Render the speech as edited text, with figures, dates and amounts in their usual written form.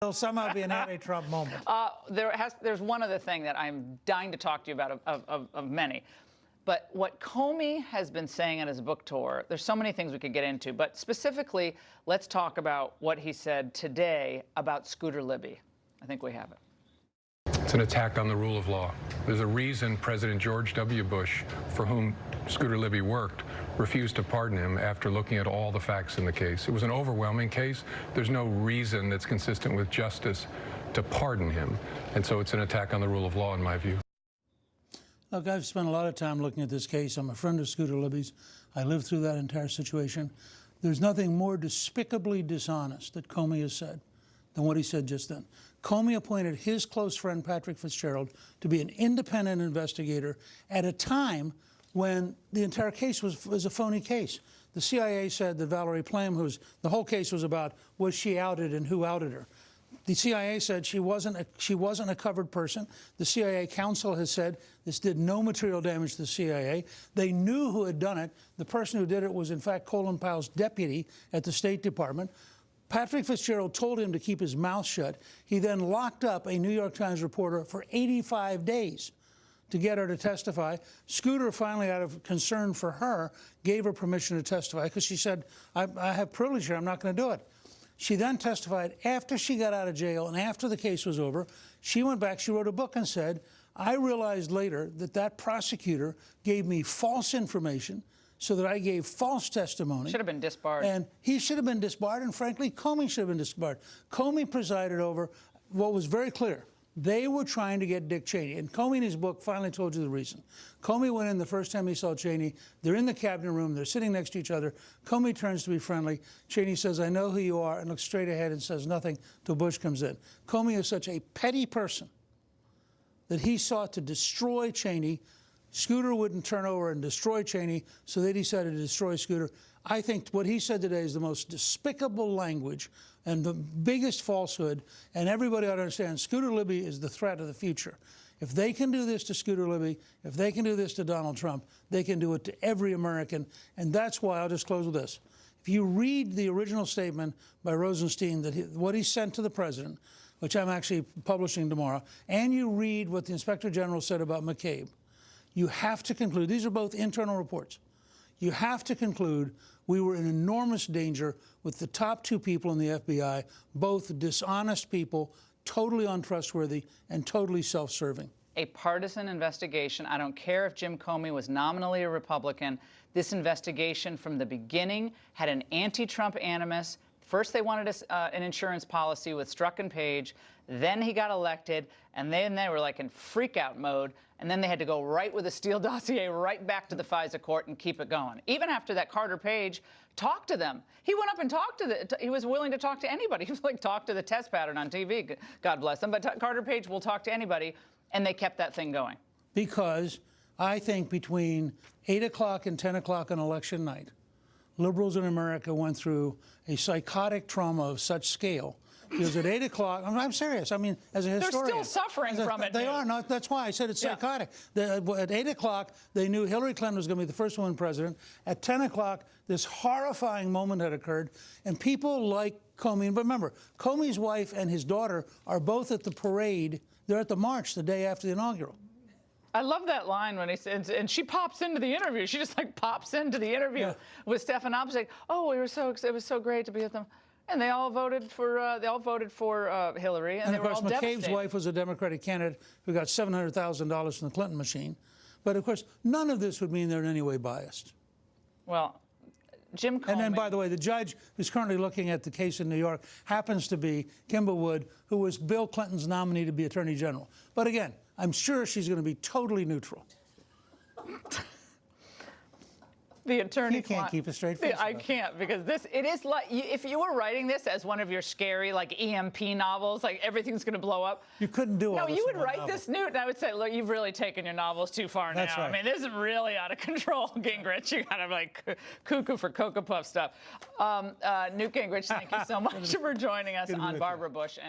There'll somehow be an anti-Trump moment. There's one other thing that I'm dying to talk to you about of many. But what Comey has been saying on his book tour, there's so many things we could get into, but specifically, let's talk about what he said today about Scooter Libby. I think we have it. It's an attack on the rule of law. There's a reason President George W. Bush, for whom Scooter Libby worked, refused to pardon him after looking at all the facts in the case. It was an overwhelming case. There's no reason that's consistent with justice to pardon him. And so it's an attack on the rule of law, in my view. Look, I've spent a lot of time looking at this case. I'm a friend of Scooter Libby's. I lived through that entire situation. There's nothing more despicably dishonest that Comey has said than what he said just then. Comey appointed his close friend, Patrick Fitzgerald, to be an independent investigator at a time when the entire case was a phony case. The CIA said that Valerie Plame, the whole case was about, was she outed and who outed her? The CIA said she wasn't a covered person. The CIA counsel has said this did no material damage to the CIA. They knew who had done it. The person who did it was, in fact, Colin Powell's deputy at the State Department. Patrick Fitzgerald told him to keep his mouth shut. He then locked up a New York Times reporter for 85 days to get her to testify. Scooter finally, out of concern for her, gave her permission to testify because she said, I have privilege here, I'm not going to do it. She then testified after she got out of jail and after the case was over. She went back, she wrote a book and said, I realized later that that prosecutor gave me false information so that I gave false testimony. Should have been disbarred. And he should have been disbarred, and frankly, Comey should have been disbarred. Comey presided over what was very clear. They were trying to get Dick Cheney, and Comey in his book finally told you the reason. Comey went in the first time he saw Cheney. They're in the cabinet room. They're sitting next to each other. Comey turns to be friendly. Cheney says, I know who you are, and looks straight ahead and says nothing till Bush comes in. Comey is such a petty person that he sought to destroy Cheney. Scooter wouldn't turn over and destroy Cheney, so they decided to destroy Scooter. I think what he said today is the most despicable language and the biggest falsehood, and everybody ought to understand Scooter Libby is the threat of the future. If they can do this to Scooter Libby, if they can do this to Donald Trump, they can do it to every American, and that's why I'll just close with this. If you read the original statement by Rosenstein, what he sent to the president, which I'm actually publishing tomorrow, and you read what the Inspector General said about McCabe, you have to conclude, these are both internal reports, you have to conclude we were in enormous danger with the top two people in the FBI, both dishonest people, totally untrustworthy, and totally self-serving. A partisan investigation. I don't care if Jim Comey was nominally a Republican. This investigation from the beginning had an anti-Trump animus. First, they wanted an insurance policy with Strzok and Page. Then he got elected, and then they were like in freak-out mode. And then they had to go right with the Steele dossier right back to the FISA court and keep it going. Even after that, Carter Page talked to them. He went up and talked to he was willing to talk to anybody. He was like, talk to the test pattern on TV. God bless them. But Carter Page will talk to anybody, and they kept that thing going. Because I think between 8 o'clock and 10 o'clock on election night, liberals in America went through a psychotic trauma of such scale. Because at 8 o'clock, I'm serious. I mean, as a historian, they're still suffering from it. They are. No, that's why I said it's psychotic. At 8 o'clock, they knew Hillary Clinton was going to be the first woman president. At 10 o'clock, this horrifying moment had occurred, and people like Comey. But remember, Comey's wife and his daughter are both at the parade. They're at the march the day after the inaugural. I love that line when he says, and she pops into the interview. She just like pops into the interview with Stephanopoulos. Like, oh, it was so great to be with them. And they all voted for Hillary, and they of were course, all McCabe's devastated. wife was a Democratic candidate who got $700,000 from the Clinton machine. But of course, none of this would mean they're in any way biased. Well, Jim Comey. And then, by the way, the judge who's currently looking at the case in New York happens to be Kimball Wood, who was Bill Clinton's nominee to be Attorney General. But again, I'm sure she's going to be totally neutral. The attorney. You can't keep a straight face. I can't, because it is like, if you were writing this as one of your scary, like, EMP novels, like everything's going to blow up. You couldn't do all this. No, you would write this, Newt, and I would say, look, you've really taken your novels too far now. That's right. I mean, this is really out of control, Gingrich. You got to, like, cuckoo for Cocoa Puff stuff. Newt Gingrich, thank you so much for joining us on Barbara Bush.